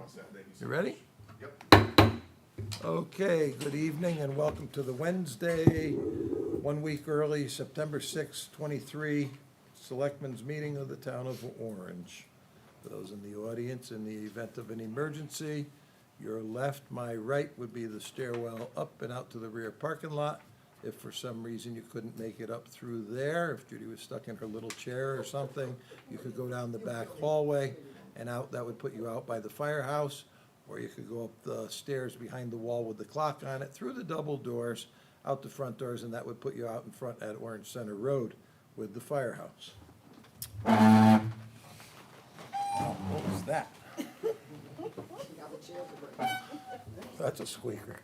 set. Thank you so You ready? much. Yep. Okay, good evening and welcome to the Wednesday, 1 week early, September 6, 23, Selectmen's meeting of the town of Orange. For those in the audience, in the event of an emergency, your left, my right would be the stairwell up and out to the rear parking lot. If for some reason you couldn't make it up through there, if Judy was stuck in her little chair or something, you could go down the back hallway and out. That would put you out by the firehouse, or you could go up the stairs behind the wall with the clock on it, through the double doors, out the front doors, and that would put you out in front at Orange Center Road with the firehouse. Oh, what was that? That's a squeaker.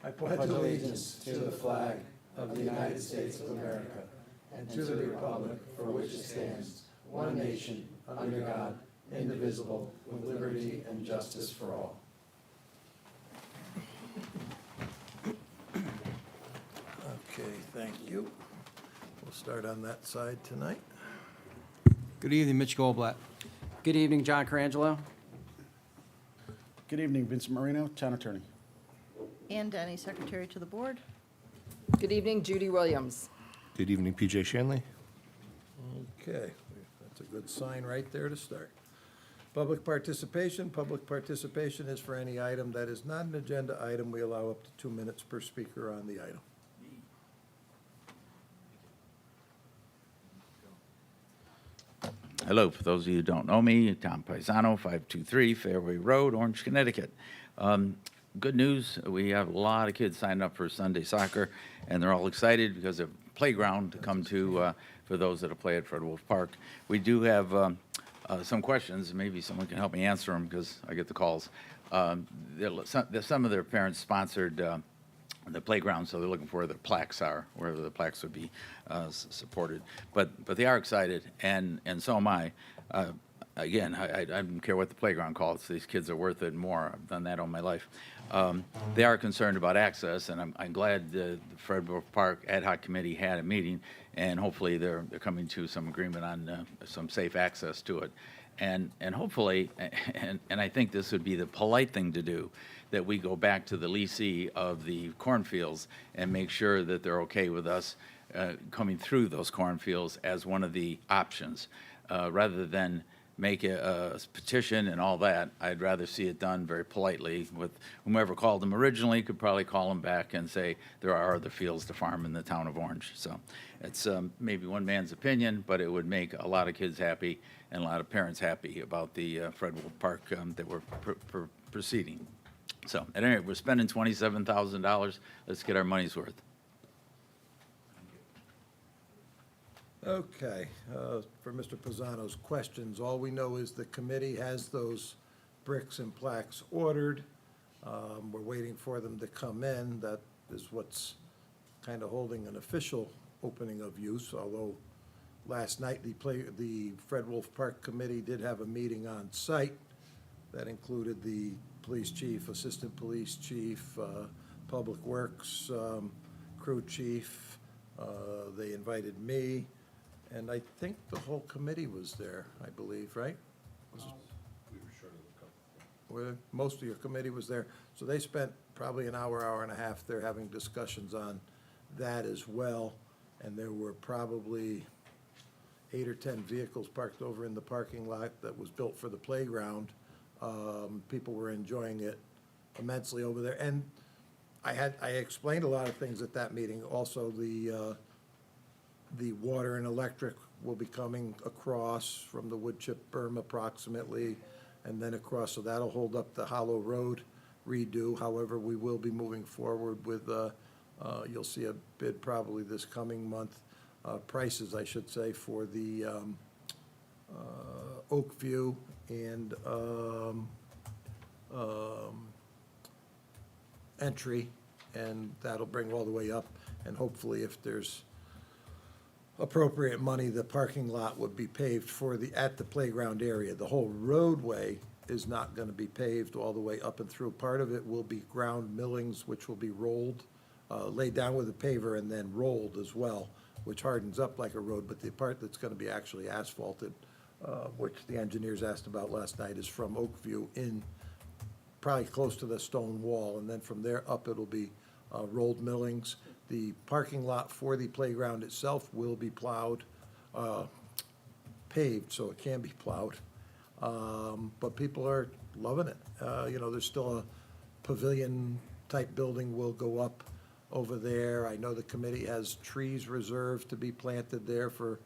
I pledge allegiance to the flag of the United States of America and to the republic for which it stands, one nation, under God, indivisible, with liberty and justice for all. Okay, thank you. We'll start on that side tonight. Good evening, Mitch Goldblatt. Good evening, John Carangelo. Good evening, Vincent Marino, Town Attorney. And Danny, Secretary to the Board. Good evening, Judy Williams. Good evening, PJ Shanley. Okay, that's a good sign right there to start. Public participation. Public participation is for any item that is not an agenda item. We allow up to 2 minutes per speaker on the item. Hello, for those of you who don't know me, Tom Paisano, 523 Fairway Road, Orange, Connecticut. Good news, we have a lot of kids signed up for Sunday soccer, and they're all excited because of playground to come to for those that play at Fred Wolf Park. We do have some questions. Maybe someone can help me answer them because I get the calls. Some of their parents sponsored the playground, so they're looking for where the plaques are, wherever the plaques would be supported. But they are excited, and so am I. Again, I don't care what the playground calls. These kids are worth it and more. I've done that all my life. They are concerned about access, and I'm glad the Fred Wolf Park Ad Hoc Committee had a meeting, and hopefully they're coming to some agreement on some safe access to it. And hopefully, and I think this would be the polite thing to do, that we go back to the leasee of the cornfields and make sure that they're okay with us coming through those cornfields as one of the options, rather than make a petition and all that. I'd rather see it done very politely with whomever called them originally could probably call them back and say there are other fields to farm in the town of Orange. So it's maybe one man's opinion, but it would make a lot of kids happy and a lot of parents happy about the Fred Wolf Park that we're proceeding. So at any rate, we're spending $27,000. Let's get our money's worth. Okay, for Mr. Pisano's questions, all we know is the committee has those bricks and plaques ordered. We're waiting for them to come in. That is what's kind of holding an official opening of use, although last night the Fred Wolf Park Committee did have a meeting on site that included the police chief, assistant police chief, public works crew chief. They invited me. And I think the whole committee was there, I believe, right? We were short of a couple. Where most of your committee was there. So they spent probably an hour, hour and a half there having discussions on that as well. And there were probably 8 or 10 vehicles parked over in the parking lot that was built for the playground. People were enjoying it immensely over there. And I explained a lot of things at that meeting. Also, the water and electric will be coming across from the wood chip berm approximately, and then across, so that'll hold up the Hollow Road redo. However, we will be moving forward with, you'll see a bid probably this coming month, prices, I should say, for the Oakview and entry, and that'll bring all the way up, and hopefully if there's appropriate money, the parking lot would be paved at the playground area. The whole roadway is not going to be paved all the way up and through. Part of it will be ground millings, which will be rolled, laid down with a paver and then rolled as well, which hardens up like a road, but the part that's going to be actually asphalted which the engineers asked about last night, is from Oakview in, probably close to the stone wall, and then from there up, it'll be rolled millings. The parking lot for the playground itself will be plowed, paved, so it can be plowed. But people are loving it. There's still a pavilion-type building will go up over there. I know the committee has trees reserved to be planted there for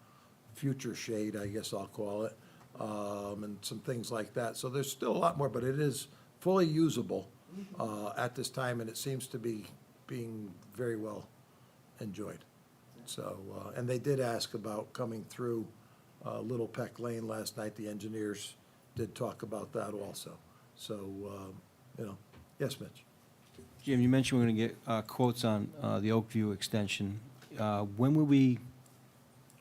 future shade, I guess I'll call it, and some things like that. So there's still a lot more, but it is fully usable at this time, and it seems to be being very well enjoyed. So, and they did ask about coming through Little Peck Lane last night. The engineers did talk about that also. So, yes, Mitch? Jim, you mentioned we're going to get quotes on the Oakview extension. When will we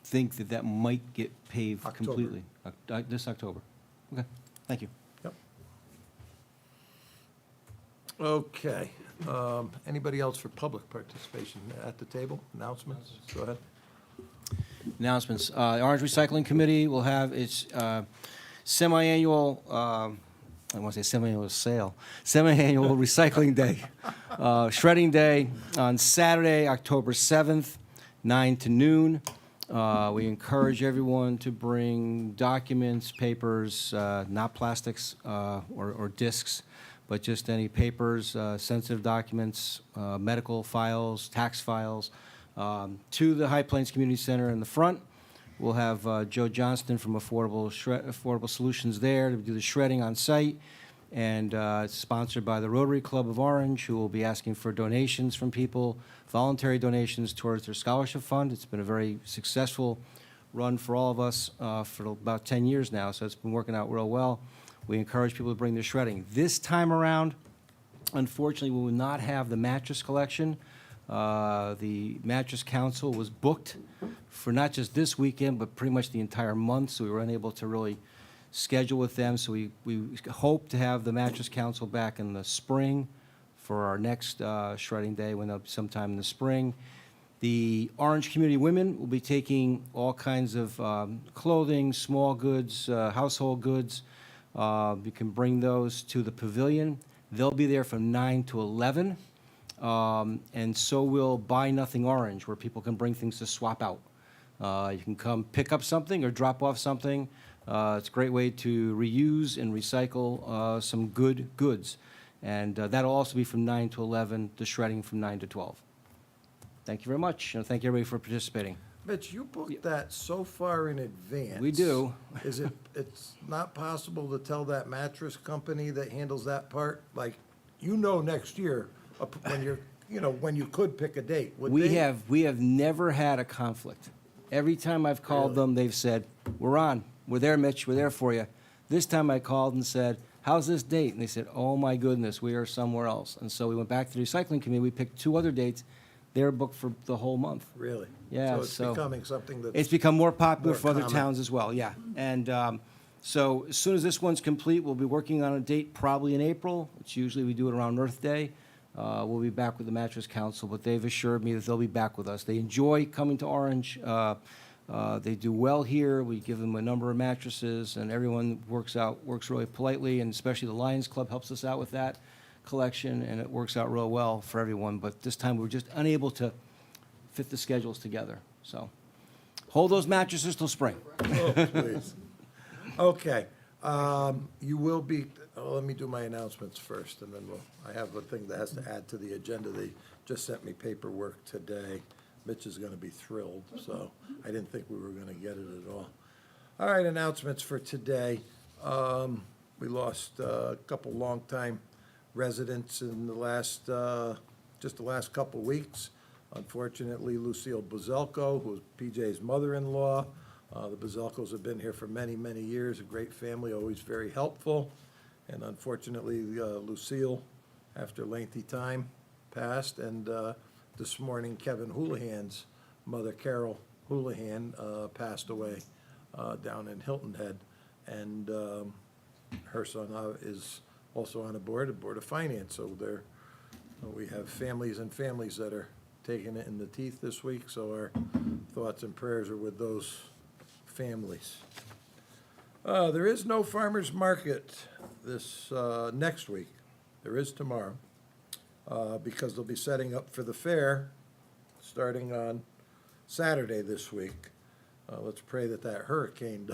think that that might get paved October. completely? This October? Okay, thank you. Yep. Okay. Anybody else for public participation at the table? Announcements? Go ahead. Announcements. The Orange Recycling Committee will have its semi-annual, I want to say semi-annual sale, semi-annual recycling day, shredding day on Saturday, October 7th, 9 to noon. We encourage everyone to bring documents, papers, not plastics or discs, but just any papers, sensitive documents, medical files, tax files, to the High Plains Community Center in the front. We'll have Joe Johnston from Affordable Solutions there to do the shredding on site. And it's sponsored by the Rotary Club of Orange, who will be asking for donations from people, voluntary donations towards their scholarship fund. It's been a very successful run for all of us for about 10 years now, so it's been working out real well. We encourage people to bring their shredding. This time around, unfortunately, we will not have the mattress collection. The Mattress Council was booked for not just this weekend, but pretty much the entire month, so we were unable to really schedule with them. So we hope to have the Mattress Council back in the spring for our next shredding day, sometime in the spring. The Orange Community Women will be taking all kinds of clothing, small goods, household goods. You can bring those to the pavilion. They'll be there from 9 to 11. And so will Buy Nothing Orange, where people can bring things to swap out. You can come pick up something or drop off something. It's a great way to reuse and recycle some good goods. And that'll also be from 9 to 11, the shredding from 9 to 12. Thank you very much, and thank you everybody for participating. Mitch, you booked that so far in advance. We do. It's not possible to tell that mattress company that handles that part, like, next year, when you could pick a date, would they? We have never had a conflict. Every time I've called them, they've said, we're on. We're there, Mitch. We're there for you. This time I called and said, how's this date? And they said, oh, my goodness, we are somewhere else. And so we went back to the recycling committee. We picked 2 other dates. They're booked for the whole month. Really? Yeah, So it's becoming something that's. It's become more popular more for other common. towns as well, yeah. And so as soon as this one's complete, we'll be working on a date probably in April. It's usually we do it around Earth Day. We'll be back with the Mattress Council, but they've assured me that they'll be back with us. They enjoy coming to Orange. They do well here. We give them a number of mattresses, and everyone works really politely, and especially the Lions Club helps us out with that collection, and it works out real well for everyone. But this time, we were just unable to fit the schedules together. So hold those mattresses till spring. Oh, please. Okay. You will be, let me do my announcements first, and then I have a thing that has to add to the agenda. They just sent me paperwork today. Mitch is going to be thrilled, so I didn't think we were going to get it at all. All right, announcements for today. We lost a couple longtime residents in the last couple weeks. Unfortunately, Lucille Buzelko, who was PJ's mother-in-law. The Buzelkos have been here for many, many years, a great family, always very helpful. And unfortunately, Lucille, after lengthy time, passed. And this morning, Kevin Houlihan's mother, Carol Houlihan, passed away down in Hilton Head. And her son is also on a board of finance. So we have families and families that are taking it in the teeth this week. So our thoughts and prayers are with those families. There is no farmer's market this, next week. There is tomorrow, because they'll be setting up for the fair, starting on Saturday this week. Let's pray that that hurricane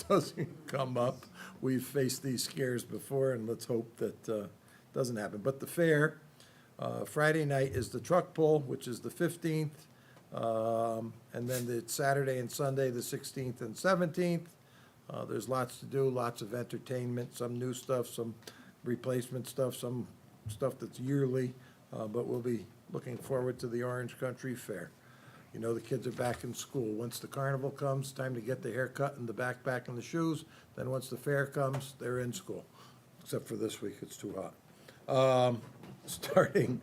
doesn't come up. We've faced these scares before, and let's hope that doesn't happen. But the fair, Friday night is the truck pull, which is the 15th. And then the Saturday and Sunday, the 16th and 17th. There's lots to do, lots of entertainment, some new stuff, some replacement stuff, some stuff that's yearly. But we'll be looking forward to the Orange Country Fair. You know, the kids are back in school. Once the carnival comes, time to get the haircut and the backpack and the shoes. Then once the fair comes, they're in school. Except for this week, it's too hot. Starting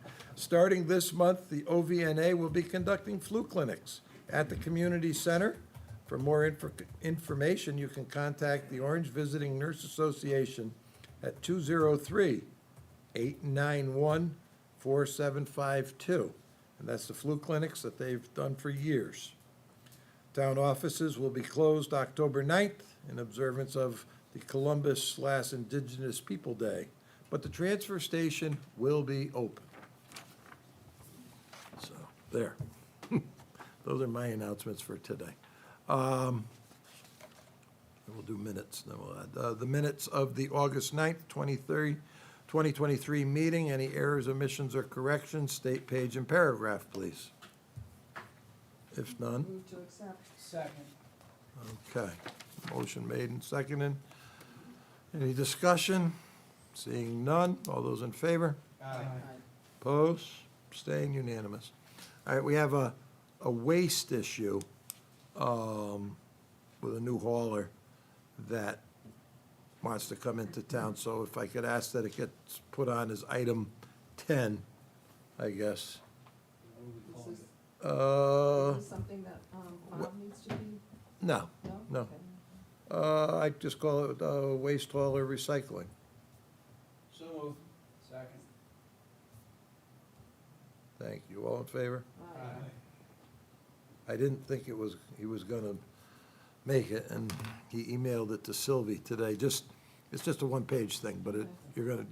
this month, the OVNA will be conducting flu clinics at the community center. For more information, you can contact the Orange Visiting Nurse Association at 203-891-4752. And that's the flu clinics that they've done for years. Town offices will be closed October 9th in observance of the Columbus/Indigenous People Day, but the transfer station will be open. So, there. Those are my announcements for today. We'll do minutes, then we'll add, the minutes of the August 9th, 2023 meeting. Any errors, omissions, or corrections, state page and paragraph, please. If none, Move to accept. Second. okay. Motion made and seconded. Any discussion? Seeing none, all those in favor? Opposed? Abstained? Unanimous. All right, we have a waste issue with a new hauler that wants to come into town. So if I could ask that it gets put on as item 10, I guess. Is this something that Bob needs to be, No, no? no. Okay. I just call it waste hauler recycling. So moved. Second. Thank you. All in favor? Aye. I didn't think he was gonna make it, and he emailed it to Sylvie today. It's just a one-page thing, but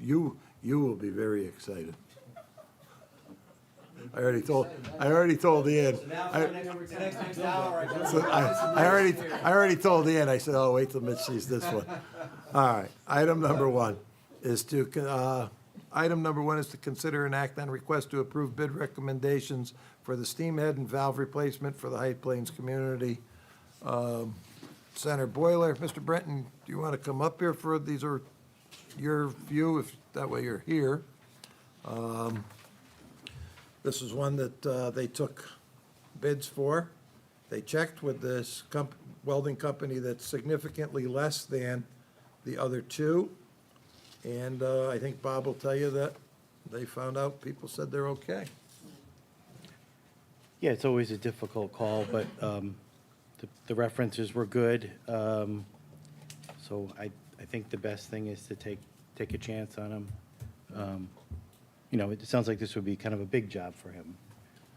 you will be very excited. I already told Ian. I already told Ian, I said, oh, wait till Mitch sees this one. All right, item number one is to consider and act on request to approve bid recommendations for the steam head and valve replacement for the High Plains Community Center boiler. Mr. Brenton, do you want to come up here for, these are your view, if that way you're here. This is one that they took bids for. They checked with this welding company that's significantly less than the other two. And I think Bob will tell you that they found out, people said they're okay. Yeah, it's always a difficult call, but the references were good. So I think the best thing is to take a chance on them. You know, it sounds like this would be kind of a big job for him.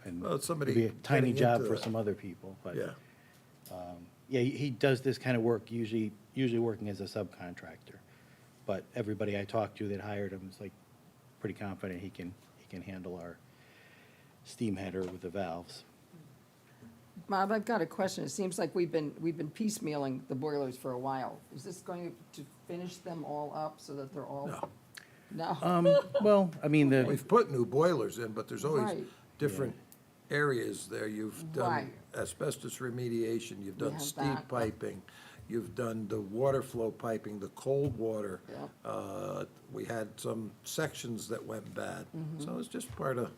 And Well, it's somebody it'd be a tiny getting job into for that. some other people, but. Yeah. Yeah, he does this kind of work usually working as a subcontractor. But everybody I talked to that hired him is like pretty confident he can handle our steam header with the valves. Bob, I've got a question. It seems like we've been piecemealing the boilers for a while. Is this going to finish them all up so that they're all? No. No? Well, I mean, We've put new boilers in, but there's always Right. different areas there. You've done Right. asbestos remediation, you've We done have steam that, but- piping, you've done the water flow piping, the cold water. Yeah. We had some sections that went bad. So it's just part of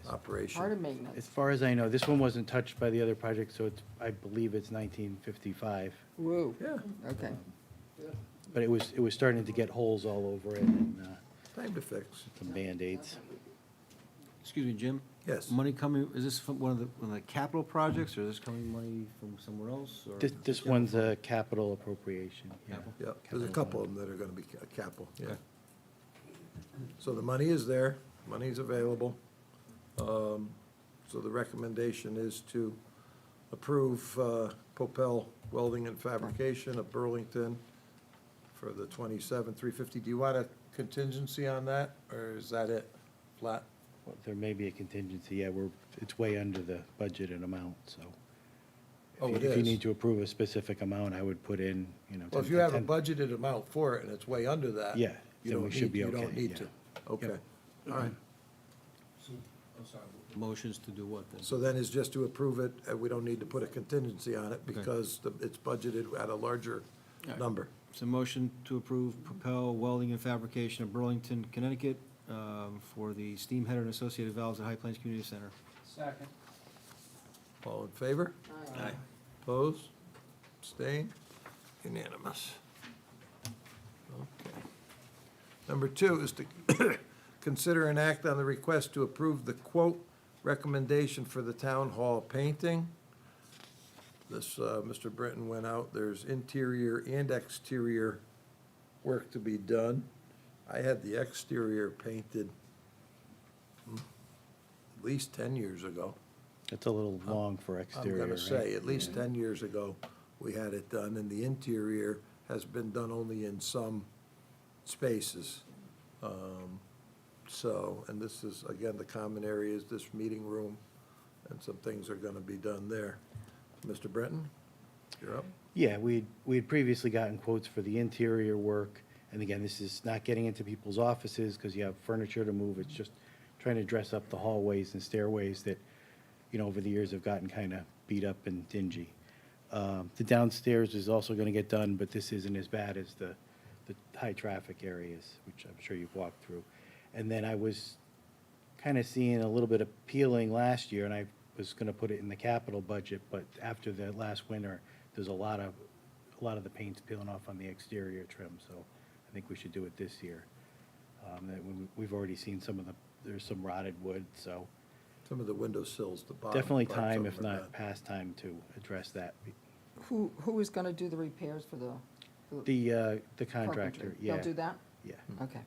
operation. Part of maintenance. as far as I know, this one wasn't touched by the other project, so I believe it's 1955. Woo. Yeah, Okay. But it was starting to get holes all over it and time to fix. some Band-Aids. Excuse me, Jim? Yes. Money coming, is this from one of the capital projects, or is this coming money from somewhere else? or- This one's a capital appropriation, yeah. Yeah, there's a Capital couple of them that are gonna be capital, yeah. So the money is there, money's available. So the recommendation is to approve Popel Welding and Fabrication of Burlington for the 27, 350. Do you want a contingency on that, or is that it, flat? Well, there may be a contingency, yeah, it's way under the budgeted amount, so. Oh, it If you is? need to approve a specific amount, I would put in, you know. Well, if 10 you have a 10 budgeted amount for it and it's way under that. Yeah, you then don't we should need- be You okay, don't need yeah. to. Okay, all right. Motions to do what then? So then it's just to approve it, we don't need to put a contingency on it Okay. because it's budgeted at a larger right. number. So motion to approve Propel Welding and Fabrication of Burlington, Connecticut, for the steam header and associated valves at High Plains Community Center. Second. All in favor? Aye. Opposed? Abstained? Unanimous. Okay. Number 2 is to consider an act on the request to approve the quote recommendation for the town hall painting. This, Mr. Britton went out, there's interior and exterior work to be done. I had the exterior painted at least 10 years ago. It's a little long for exterior, I'm right? gonna say, at least Yeah. 10 years ago, we had it done, and the interior has been done only in some spaces. So, and this is, again, the common areas, this meeting room, and some things are gonna be done there. Mr. Britton, you're up. Yeah, we'd previously gotten quotes for the interior work, and again, this is not getting into people's offices, because you have furniture to move, it's just trying to dress up the hallways and stairways that, you know, over the years have gotten kind of beat up and dingy. The downstairs is also gonna get done, but this isn't as bad as the high-traffic areas, which I'm sure you've walked through. And then I was kind of seeing a little bit of peeling last year, and I was gonna put it in the capital budget, but after the last winter, there's a lot of the paint's peeling off on the exterior trim, so I think we should do it this year. We've already seen there's some rotted wood, so Some of the window sills, the bottom. definitely parts of time, them if are not bad. past time, to address that. Who is gonna do the repairs for the? The contractor, carpentry? yeah. They'll do that? Yeah. Okay.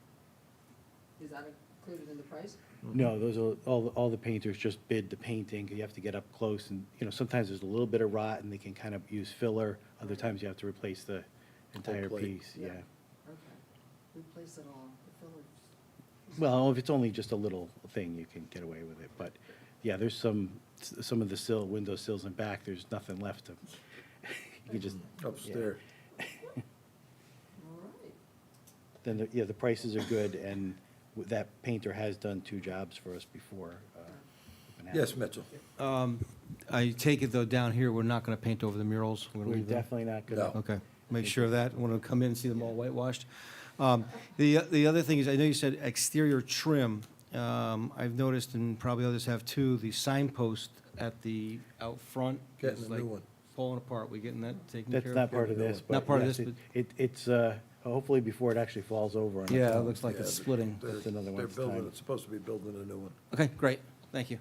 Is that included in the price? No, those are, all the painters just bid the painting, you have to get up close, and, you know, sometimes there's a little bit of rot, and they can kind of use filler, other times you have to replace the entire plate. piece, yeah. Okay. Replace it all, the fillers. Well, if it's only just a little thing, you can get away with it, but, yeah, there's some of the window sills and back, there's nothing left of, you can just. Upstairs. All right. Then, the prices are good, and that painter has done 2 jobs for us before. We've been happy. Yes, Mitchell. I take it, though, down here, we're not gonna paint over the murals? We're gonna We're leave them? definitely not gonna. No. Okay, make sure of that, when I come in and see them all whitewashed. The other thing is, I know you said exterior trim. I've noticed, and probably others have too, the signpost at the out front Getting is a new like one. falling apart. We getting that taken care of? That's not part of this, but. Not part of yes, this, It's, hopefully before it actually falls over on its Yeah, it own. looks like Yeah, it's splitting. they're- That's another They're one's building, time. it's supposed to be building a new one. Okay, great, thank you.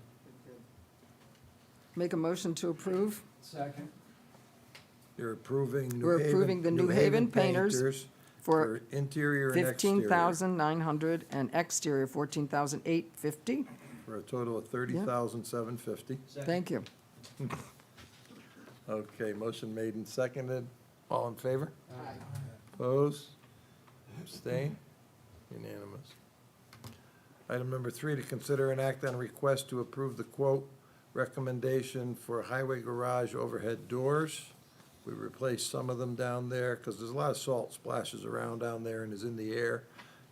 Make a motion to approve? Second. You're approving New Haven. We're approving the New Haven painters for interior and exterior. 15,900 and exterior 14,850. For a total of 30,750. Thank you. Okay, motion made and seconded. All in favor? Opposed? Abstain? Unanimous. Item number 3, to consider an act on a request to approve the quote recommendation for highway garage overhead doors. We replaced some of them down there, because there's a lot of salt splashes around down there and is in the air,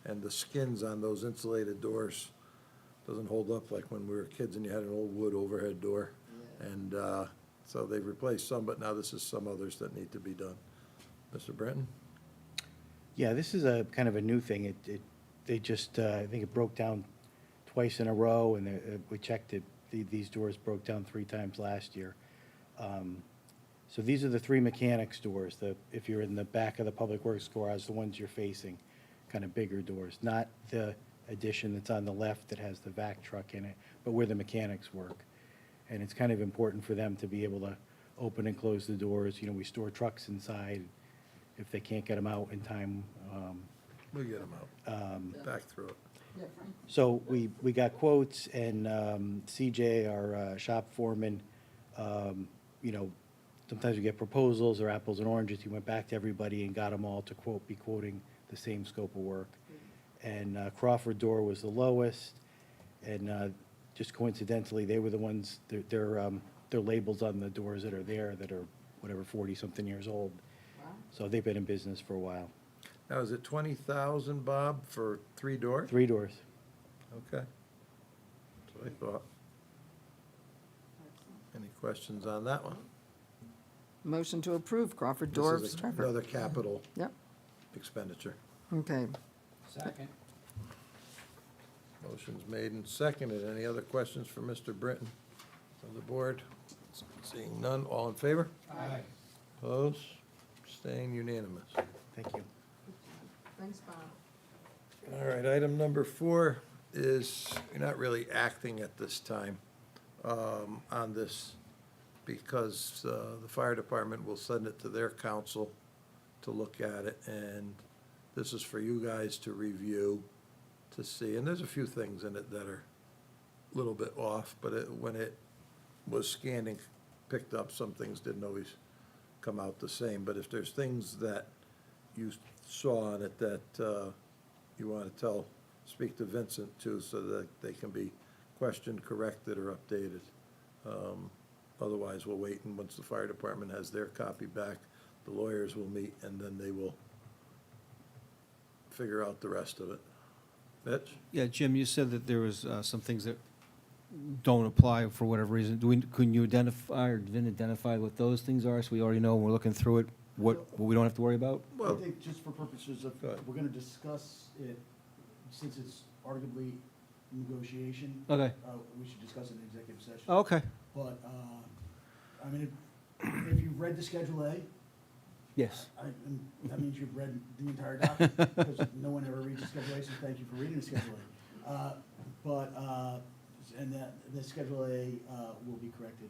and the skins on those insulated doors doesn't hold up like when we were kids and you had an old wood overhead door. And so they've replaced some, but now this is some others that need to be done. Mr. Brenton? Yeah, this is a kind of a new thing. They just, I think it broke down twice in a row, and we checked it. These doors broke down 3 times last year. So these are the 3 mechanics doors, if you're in the back of the Public Works garage, the ones you're facing, kind of bigger doors, not the addition that's on the left that has the vac truck in it, but where the mechanics work. And it's kind of important for them to be able to open and close the doors. You know, we store trucks inside. If they can't get them out in time, We'll get them out. Back through it. so we got quotes, and CJ, our shop foreman, you know, sometimes you get proposals or apples and oranges. He went back to everybody and got them all to be quoting the same scope of work. And Crawford Door was the lowest, and just coincidentally, they were the ones, their labels on the doors that are there that are whatever, 40-something years old. So they've been in business for a while. Now, is it 20,000, Bob, for 3 doors? 3 doors. Okay. That's what I thought. Any questions on that one? Motion to approve Crawford This Door is Trevor. another capital Yep, expenditure. okay. Second. Motion's made and seconded. Any other questions for Mr. Britton from the board? Seeing none, all in favor? Aye. Opposed? Staying unanimous. Thank you. Thanks, Bob. All right, item number 4 is, you're not really acting at this time on this because the fire department will send it to their council to look at it, and this is for you guys to review, to see, and there's a few things in it that are a little bit off, but when it was scanning, picked up, some things didn't always come out the same, but if there's things that you saw on it that you want to speak to Vincent too, so that they can be questioned, corrected, or updated. Otherwise, we'll wait, and once the fire department has their copy back, the lawyers will meet, and then they will figure out the rest of it. Mitch? Yeah, Jim, you said that there was some things that don't apply for whatever reason. Couldn't you identify, or Vin identify what those things are, so we already know when we're looking through it, what we don't have to worry about? I Well, think just for purposes of, Go ahead. we're gonna discuss it, since it's arguably negotiation. Okay. We should discuss it in executive session. Oh, okay, But, I mean, if you've read the Schedule A, yes. that means you've read the entire document, because no one ever reads the Schedule A, so thank you for reading the Schedule A. And that, the Schedule A will be corrected,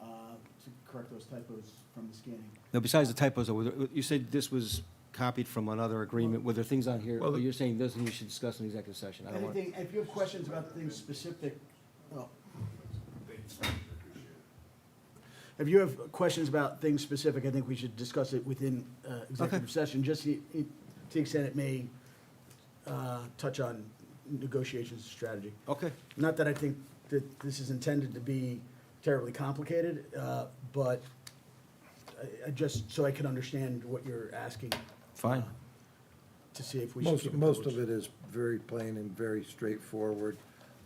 to correct those typos from the scanning. Now, besides the typos, though, you said this was copied from another agreement. Were there things on here, Well, you're saying those things you should discuss in executive session? I don't want. Anything, if you have questions about things specific, oh. If you have questions about things specific, I think we should discuss it within executive session, just to the extent it may touch on negotiations strategy. Okay. Not that I think that this is intended to be terribly complicated, but I just, so I can understand what you're asking. Fine. To see if we should keep it Most of towards- it is very plain and very straightforward.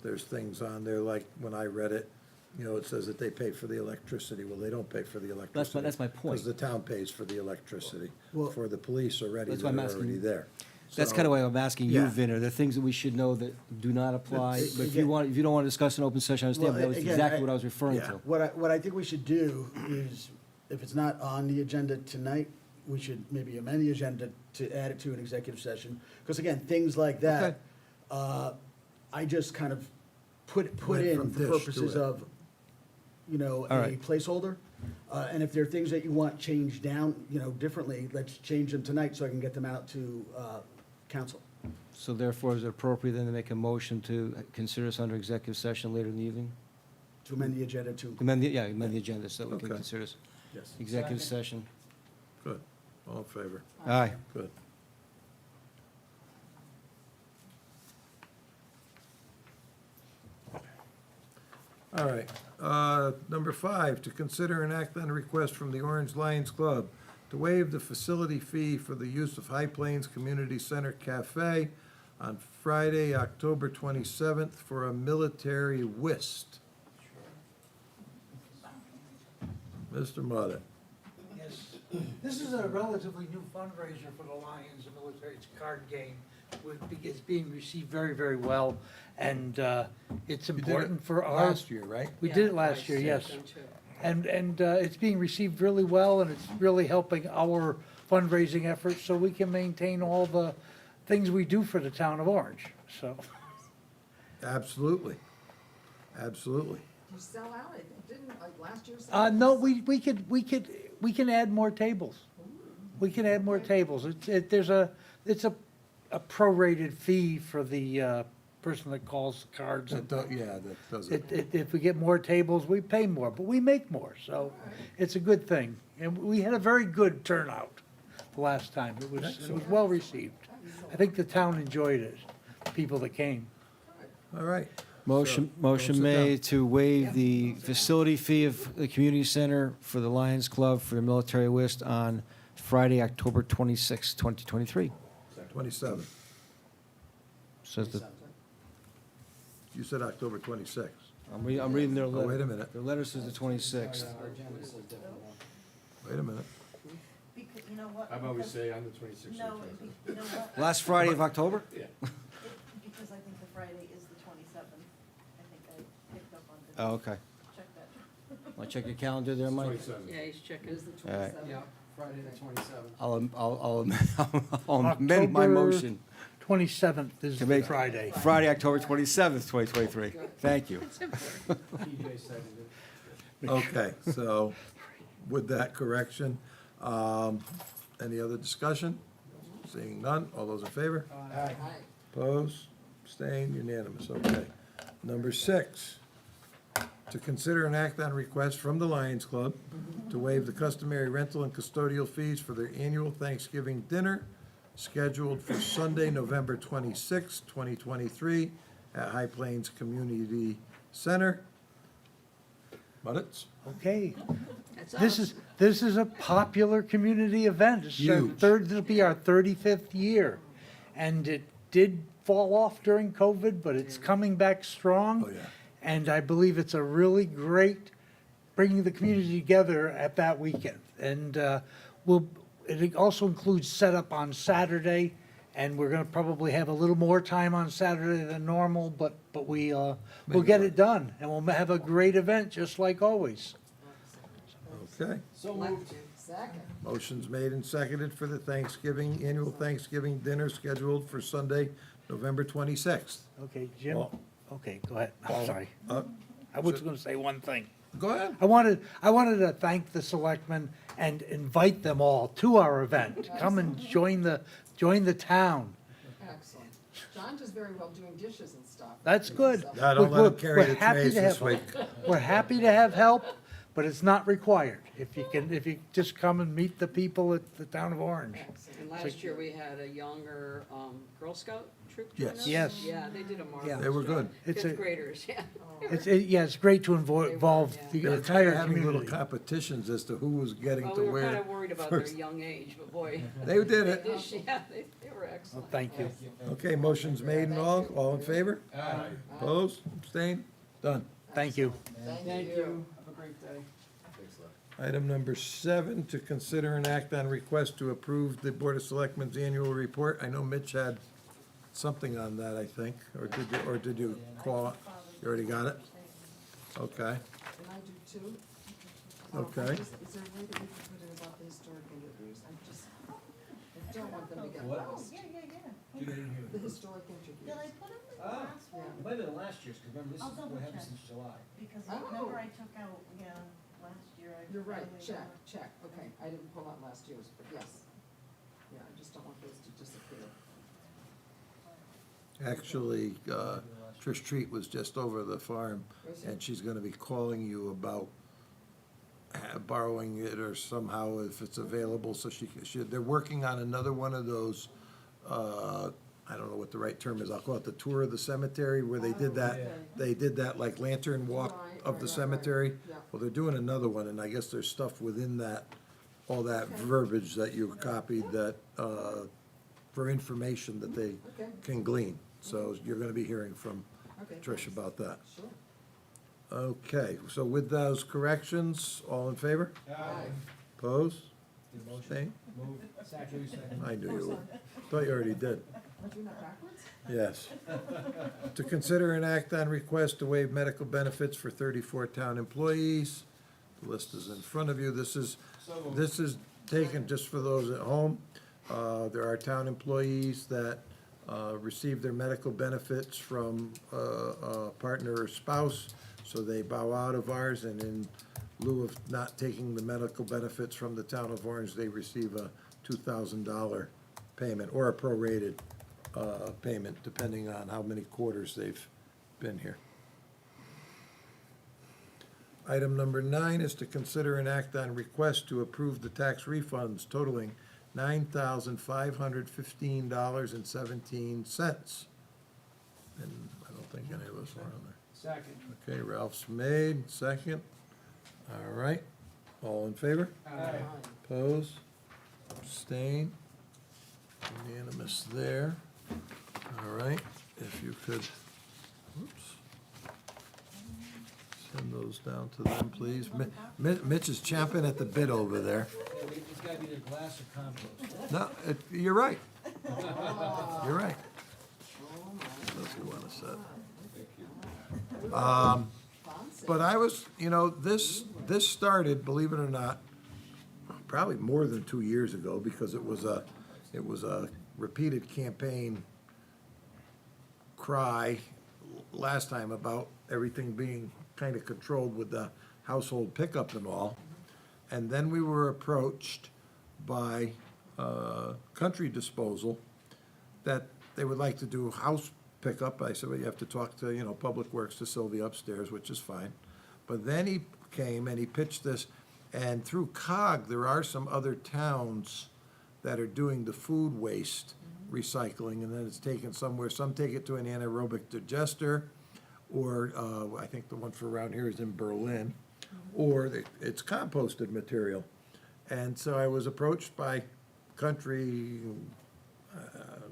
There's things on there, like when I read it, you know, it says that they pay for the electricity. Well, they don't pay for the electricity. that's my point. Because the town pays for the electricity. Well- For the police already, That's they're why I'm asking- already there. That's So- kind of why I'm asking you, Yeah. Vin, are there things that we should know that do not apply? It's- But if you don't want to discuss an open session, I understand, but that was Well, again, exactly what I was referring yeah. to. What I think we should do is, if it's not on the agenda tonight, we should maybe amend the agenda to add it to an executive session. Because again, things like that, I just kind of put Went in from for dish to purposes it. of, you know, All a right. placeholder. And if there are things that you want changed down, you know, differently, let's change them tonight so I can get them out to council. So therefore, is it appropriate then to make a motion to consider this under executive session later in the evening? To amend the agenda to, Amend the agenda so we can Okay. consider this yes. executive session. Good. All in favor? Aye. Good. All right, number 5, to consider and act on a request from the Orange Lions Club to waive the facility fee for the use of High Plains Community Center Cafe on Friday, October 27th for a military whist. Mr. Mudde. Yes, this is a relatively new fundraiser for the Lions, the military card game. It's being received very, very well, and it's You did it important for our. last year, right? We did it last year, yes. And it's being received really well, and it's really helping our fundraising efforts, so we can maintain all the things we do for the town of Orange, so. Absolutely. Absolutely. You sell out, it didn't, like last year? No, we can add more tables. We can add more tables. It's a prorated fee for the person that calls cards. That yeah, that does it. If we get more tables, we pay more, but we make more, so it's a good thing. And we had a very good turnout the last time. It was well received. I think the town enjoyed it, people that came. All right. Motion So, sit down. made to waive the facility fee of the community center for the Lions Club for the military whist on Friday, October 26, 2023. 27th. Says the, You said October 26th. I'm reading their letter. Oh, wait a minute. Their letter says the 26th. Wait a minute. Because, you know what? How about we Because- say on the 26th? No, you know what? Last Friday of October? Yeah. Because I think the Friday is the 27th. I think I picked up on the. Oh, okay. Check that. Want to check your calendar there, Mike? 27th. Yeah, he's checking. Is the All right. Yeah, Friday the 27th. I'll amend my October motion. 27th is To the make- Friday. Friday, October 27th, 2023. Thank you. PJ said it. Okay, so with that correction, any other discussion? Seeing none, all those in favor? Opposed, abstained, unanimous, okay. Number 6, to consider an act on request from the Lions Club to waive the customary rental and custodial fees for their annual Thanksgiving dinner scheduled for Sunday, November 26, 2023, at High Plains Community Center. Budditz? Okay. This is a popular community event. It's our Huge. this'll be our 35th year. And it did fall off during COVID, but it's coming back strong. Oh, yeah. And I believe it's a really great bringing the community together at that weekend. And it also includes setup on Saturday, and we're gonna probably have a little more time on Saturday than normal, but we'll get it done, and we'll have a great event, just like always. Okay. So moved. Second. Motion's made and seconded for the annual Thanksgiving dinner scheduled for Sunday, November 26th. Okay, Jim? Well- Okay, go ahead. I'm sorry. Uh, I was gonna say one thing. Go ahead. I wanted to thank the selectmen and invite them all to our event. Come and join the town. Excellent. John does very well doing dishes and stuff. That's good. Yeah, don't let We're- him carry we're the happy trays to this have- week. We're happy to have help, but it's not required. If you just come and meet the people at the town of Orange. And last year, we had a younger Girl Scout troop join Yes. us. Yes. Yeah, they did a marvelous Yeah. They were good. It's Fifth a, graders, yeah. it's great to involve yeah. the They were kind entire of having little community. competitions as to who was getting Well, to we were kind where. of worried about their first. young age, but boy, They did they it. did, yeah, they were Well, excellent. thank you. Okay, motion's made and all in favor? Opposed, abstained, done. Thank you. Thank you. Have a great day. Item number 7, to consider an act on request to approve the Board of Selectmen's annual report. I know Mitch had something on that, I think, or did you call? You already got it? Okay, Can I do two? Okay. Is there a way that we can put in about the historic interviews? I don't want them to get lost. Yeah. The historic interviews. Did I put them in the last one? Yeah. might have been last year's, because remember, I'll double check. July. Because Oh. remember I took out, last year I. You're right, finally, check, okay. I didn't pull out last year's, but yes. Yeah, I just don't want those to disappear. actually, Trish Treat was just over the farm, Was she? and she's gonna be calling you about borrowing it or somehow if it's available, so they're working on another one of those, I don't know what the right term is, I'll call it the tour of the cemetery, where they did that, they did that like lantern walk Right, of the right. cemetery. Yeah. Well, they're doing another one, and I guess there's stuff within that, all that verbiage that you copied that, for information that they Okay. can glean. So you're gonna be hearing from Okay, Trish thanks. about that. Sure. Okay, so with those corrections, all in favor? Opposed? Abstained? I knew you would. Thought you already did. Am I doing that backwards? Yes. To consider an act on request to waive medical benefits for 34 town employees. The list is in front of you. This is taken just for those at home. There are town employees that receive their medical benefits from a partner or spouse, so they bow out of ours, and in lieu of not taking the medical benefits from the town of Orange, they receive a $2,000 payment, or a prorated payment, depending on how many quarters they've been here. Item number 9 is to consider an act on request to approve the tax refunds totaling $9,515.17. And I don't think any of us are on there. Second. Okay, Ralph's made, second. All right, all in favor? Aye. Oppose? Abstain? Unanimous there. All right, if you could, whoops. Send those down to them, please. Mitch is champing at the bit over there. It's gotta be the glass or compost. No, you're right. You're right. What else you want to set? But I was, this started, believe it or not, probably more than 2 years ago, because it was a repeated campaign cry last time about everything being kind of controlled with the household pickup and all. And then we were approached by Country Disposal that they would like to do house pickup. I said, well, you have to talk to, Public Works to Sylvia upstairs, which is fine. But then he came and he pitched this, and through COG, there are some other towns that are doing the food waste recycling, and then it's taken somewhere. Some take it to an anaerobic digester, or I think the one for around here is in Berlin, or it's composted material. And so I was approached by Country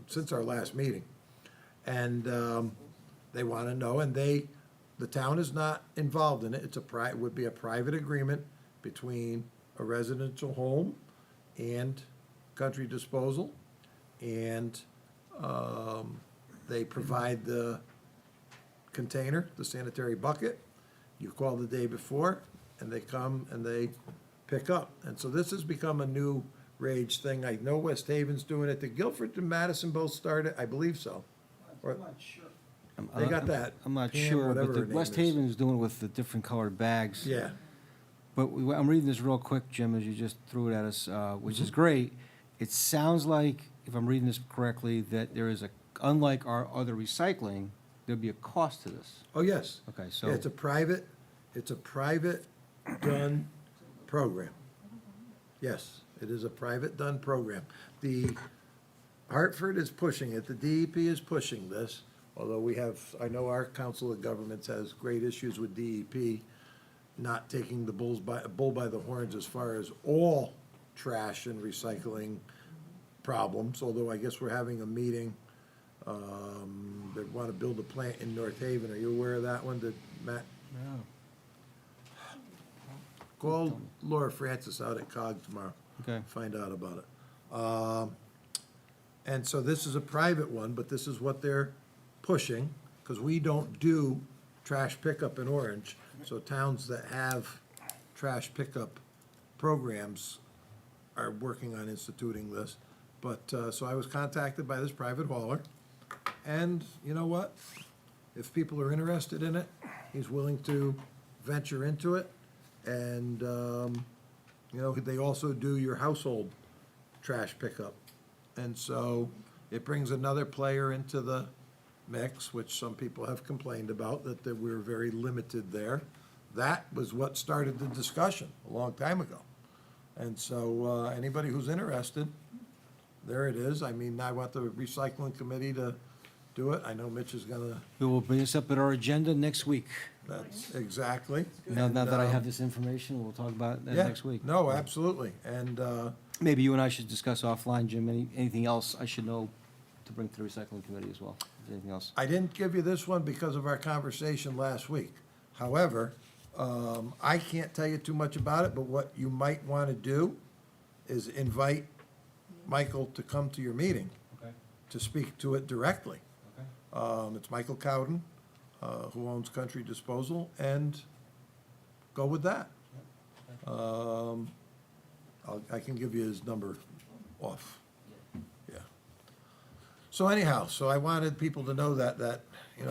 since our last meeting, and they want to know, and the town is not involved in it. It would be a private agreement between a residential home and Country Disposal, and they provide the container, the sanitary bucket. You call the day before, and they come and they pick up. And so this has become a new rage thing. I know West Haven's doing it. Did Guilford and Madison both start it? I believe so. Or- I'm not sure. They got that. I'm not Pam, sure, whatever but her the name West is. Haven is doing it with the different colored bags. Yeah, But I'm reading this real quick, Jim, as you just threw it at us, which Mm-hmm. is great. It sounds like, if I'm reading this correctly, that there is unlike our other recycling, there'd be a cost to this. oh, yes. Okay, so. Yeah, it's a private done program. Yes, it is a private done program. The Hartford is pushing it, the DEP is pushing this, although I know our Council of Governments has great issues with DEP not taking the bull by the horns as far as all trash and recycling problems, although I guess we're having a meeting. They want to build a plant in North Haven. Are you aware of that one? Did Matt? No. Call Laura Francis out at COG tomorrow. Okay. Find out about it. And so this is a private one, but this is what they're pushing, because we don't do trash pickup in Orange. So towns that have trash pickup programs are working on instituting this. But, so I was contacted by this private hauler, and you know what? If people are interested in it, he's willing to venture into it. And, they also do your household trash pickup. And so it brings another player into the mix, which some people have complained about, that we're very limited there. That was what started the discussion a long time ago. And so, anybody who's interested, there it is. I mean, I want the recycling committee to do it. I know Mitch is gonna, We will bring this up at our agenda next week. that's exactly. Now that I And, have this information, we'll talk about that yeah, next week. No, absolutely. And, Maybe you and I should discuss offline, Jim, anything else I should know to bring to the recycling committee as well? Anything else? I didn't give you this one because of our conversation last week. However, I can't tell you too much about it, but what you might want to do is invite Michael to come to your meeting Okay, to speak to it directly. okay. It's Michael Cowden, who owns Country Disposal, and go with that. I can give you his number off. Yeah. So anyhow, so I wanted people to know that,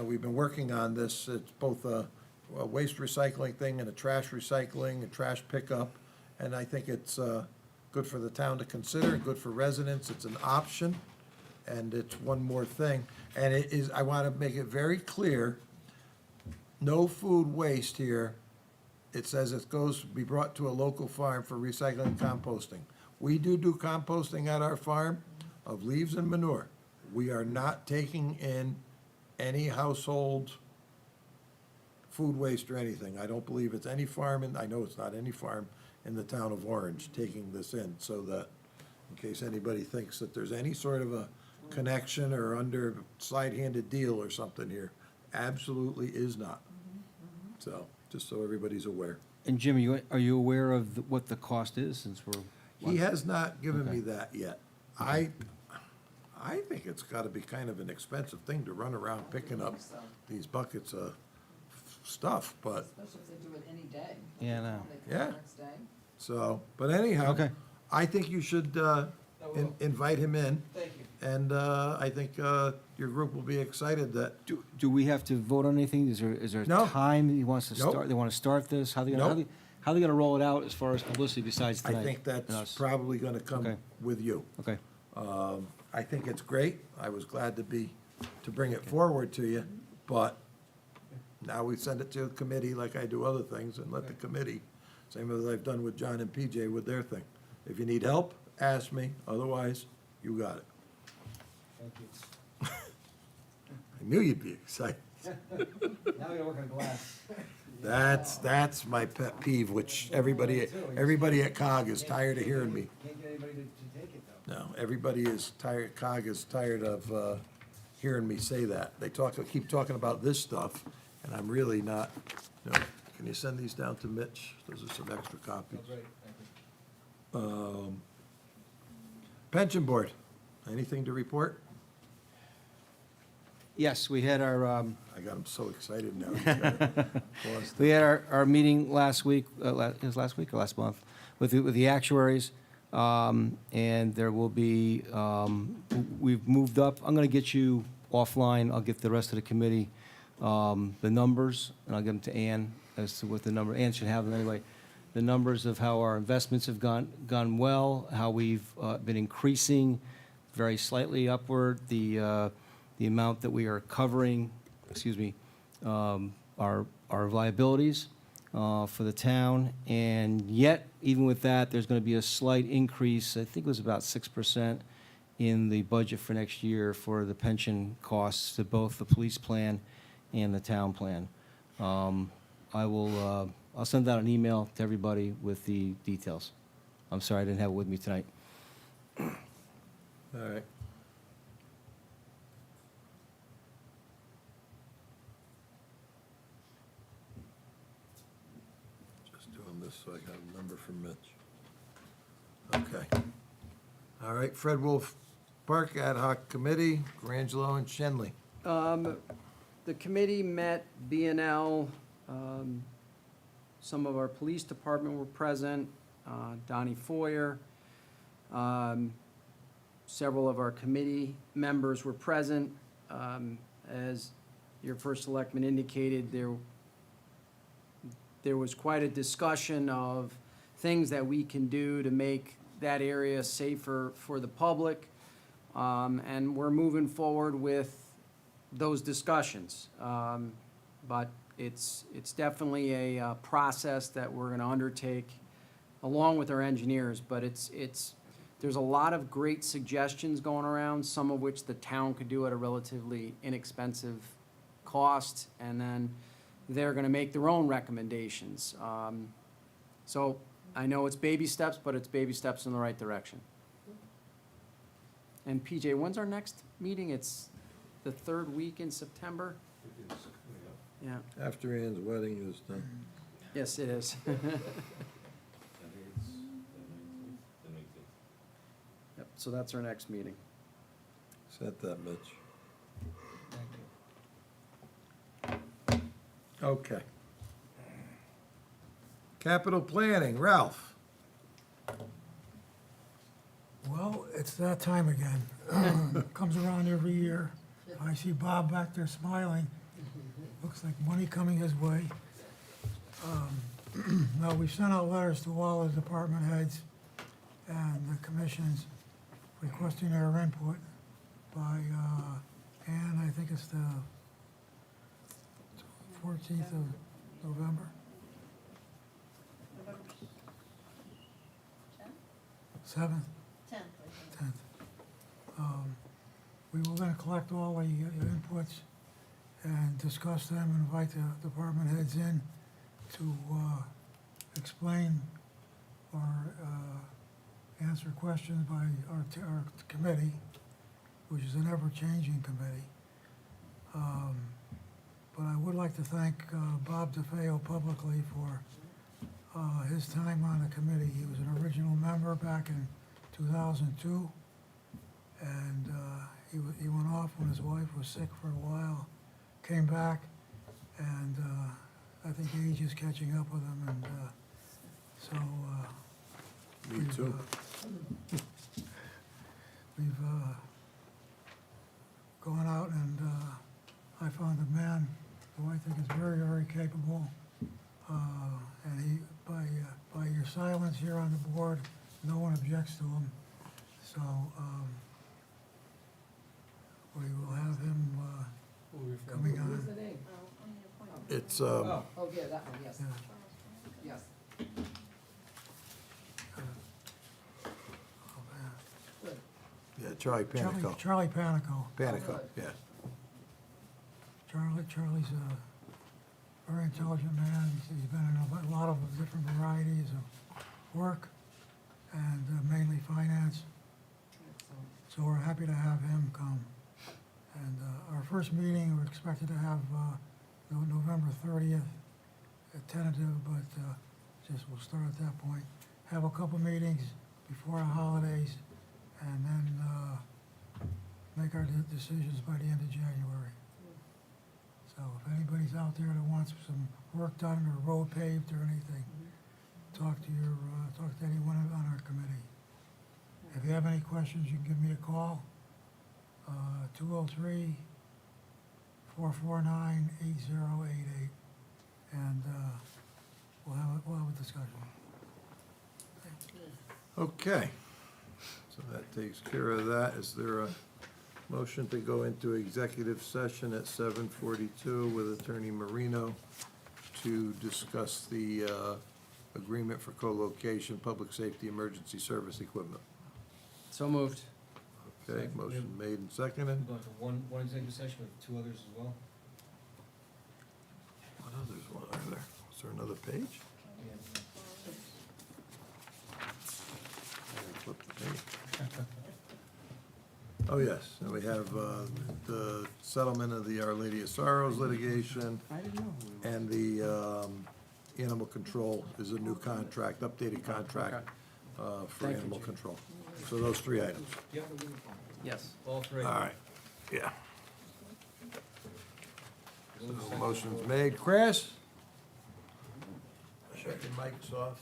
we've been working on this. It's both a waste recycling thing and a trash recycling and trash pickup. And I think it's good for the town to consider, good for residents. It's an option. and it's one more thing. And it is, I want to make it very clear, no food waste here. It says it goes to be brought to a local farm for recycling and composting. We do composting at our farm of leaves and manure. We are not taking in any household food waste or anything. I don't believe it's any farm, and I know it's not any farm in the town of Orange taking this in, so that, in case anybody thinks that there's any sort of a connection or under side-handed deal or something here, absolutely is not. So, just so everybody's aware. And Jim, are you aware of what the cost is, since we're? He has not given me Okay. that yet. I think it's gotta be kind of an expensive thing to run around picking up So, these buckets of stuff, but, especially if they do it any day. Yeah, I know. They come Yeah. the next day. so, but anyhow. Okay. I think you should, invite him in. Thank you. And, I think, your group will be excited that, Do we have to vote on anything? Is there a No. time he wants to Nope. start, they want to start this? How they gonna, Nope. how they gonna roll it out as far as publicity besides I tonight? think and that's us? probably gonna come Okay. with you. Okay, I think it's great. I was glad to bring it forward to you, but now we send it to a committee like I do other things and let the committee, same as I've done with John and PJ with their thing. If you need help, ask me, otherwise, you got it. Thank you. I knew you'd be excited. Now we gotta work on glass. That's my pet peeve, which everybody at COG is tired of hearing me. Can't get anybody to take it, though. No, everybody is tired, COG is tired of hearing me say that. They keep talking about this stuff, and I'm really not. No, can you send these down to Mitch? Those are some extra copies. Great, thank you. Pension Board, anything to report? yes, we had our, I got them so excited now. we had our meeting last week, it was last week or last month, with the actuaries. And there will be, we've moved up, I'm gonna get you offline, I'll get the rest of the committee, the numbers, and I'll give them to Ann as to what the number, Ann should have them anyway. The numbers of how our investments have gone well, how we've, been increasing very slightly upward, the amount that we are covering, our liabilities for the town. And yet, even with that, there's going to be a slight increase, I think it was about 6% in the budget for next year for the pension costs to both the police plan and the town plan. I'll send out an email to everybody with the details. I'm sorry I didn't have it with me tonight. All right. Just doing this so I got a number from Mitch. Okay. All right, Fred Wolf Park Ad Hoc Committee, Grangelo and Shenley. The committee met, B&L, some of our police department were present, Donnie Foyer. Several of our committee members were present. As your first selectman indicated, there was quite a discussion of things that we can do to make that area safer for the public. And we're moving forward with those discussions. But it's definitely a process that we're gonna undertake along with our engineers, but there's a lot of great suggestions going around, some of which the town could do at a relatively inexpensive cost, and then they're gonna make their own recommendations. So I know it's baby steps, but it's baby steps in the right direction. And PJ, when's our next meeting? It's the third week in September? Yeah, After Ann's wedding is done. yes, it is. Yep, so that's our next meeting. Set that, Mitch. Okay. Capital Planning, Ralph. Well, it's that time again. Comes around every year. I see Bob back there smiling. Looks like money coming his way. Now, we've sent out letters to all the department heads and the commissions requesting their input, by, Ann, I think it's the 14th of November, November 7th, 10th, I think. 10th. We were gonna collect all the inputs and discuss them, invite the department heads in to explain or answer questions by our committee, which is an ever-changing committee. But I would like to thank Bob DeFeo publicly for his time on the committee. He was an original member back in 2002, and he went off when his wife was sick for a while, came back, and I think age is catching up with him, and so Me too. we've gone out and I found a man who I think is very, very capable. And he, by your silence here on the board, no one objects to him. So we will have him coming What's on. the name? Oh, on the appointment. It's, Oh, yeah, that one, yes, Yeah. yes. Oh, man. Good. yeah, Charlie Panico. Charlie Panico. Panico, yeah. Charlie's a very intelligent man. He's been in a lot of different varieties of work and mainly finance. Excellent. So we're happy to have him come. And our first meeting, we're expected to have November 30th, tentative, but just we'll start at that point. Have a couple meetings before the holidays, and then make our decisions by the end of January. So if anybody's out there that wants some work done or road paved or anything, talk to anyone on our committee. If you have any questions, you can give me a call, 203-449-8088, and we'll have a discussion. Okay, so that takes care of that. Is there a motion to go into executive session at 7:42 with Attorney Marino to discuss the agreement for co-location, public safety, emergency service equipment? So moved. Okay, motion made and seconded. Going to one executive session with two others as well? What others are there? Is there another page? I flipped the page. Oh, yes, and we have the settlement of the Our Lady of Sorrows litigation, I didn't know. and the animal control is a new contract, updated contract for Thank you, animal Chief. control. So those three items. Yes. All three. All right, yeah. So motion's made. Chris? Shut your mics off.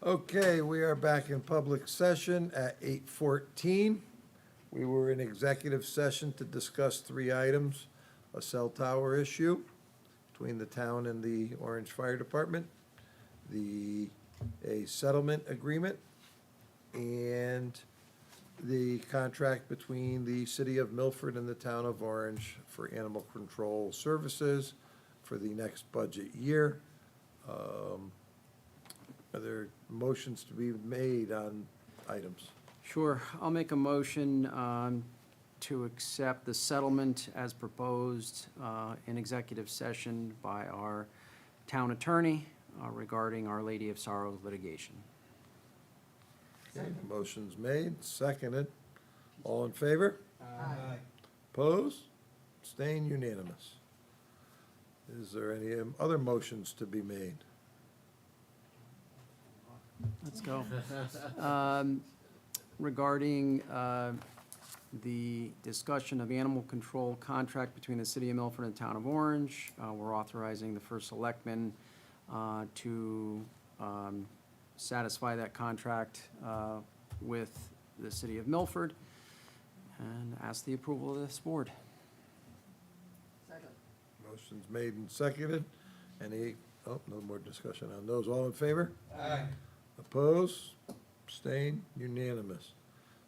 Okay, we are back in public session at 8:14. We were in executive session to discuss 3 items: a cell tower issue between the town and the Orange Fire Department, a settlement agreement, and the contract between the city of Milford and the town of Orange for animal control services for the next budget year. Are there motions to be made on items? Sure, I'll make a motion to accept the settlement as proposed in executive session by our town attorney regarding Our Lady of Sorrows litigation. Okay, motion's made, seconded. All in favor? Aye. Opposed? Abstained, unanimous. Is there any other motions to be made? Let's go. Regarding the discussion of animal control contract between the city of Milford and the town of Orange, we're authorizing the first selectman to satisfy that contract with the city of Milford and ask the approval of this board. Second. Motion's made and seconded. No more discussion on those. All in favor? Aye. Opposed? Abstained? Unanimous.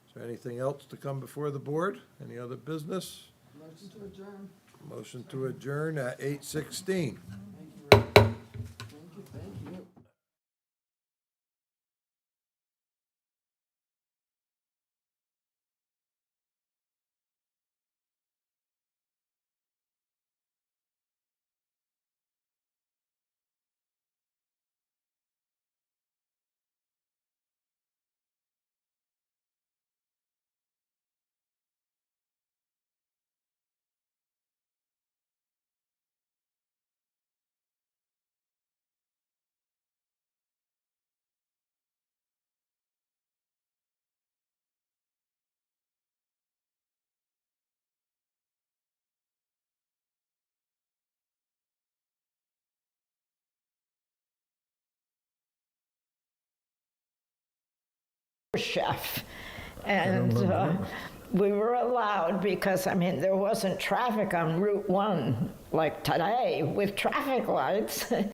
Is there anything else to come before the board? Any other business? Motion to adjourn. Motion to adjourn at 8:16. chef. And we were allowed because, I mean, there wasn't traffic on Route 1 like today with traffic lights.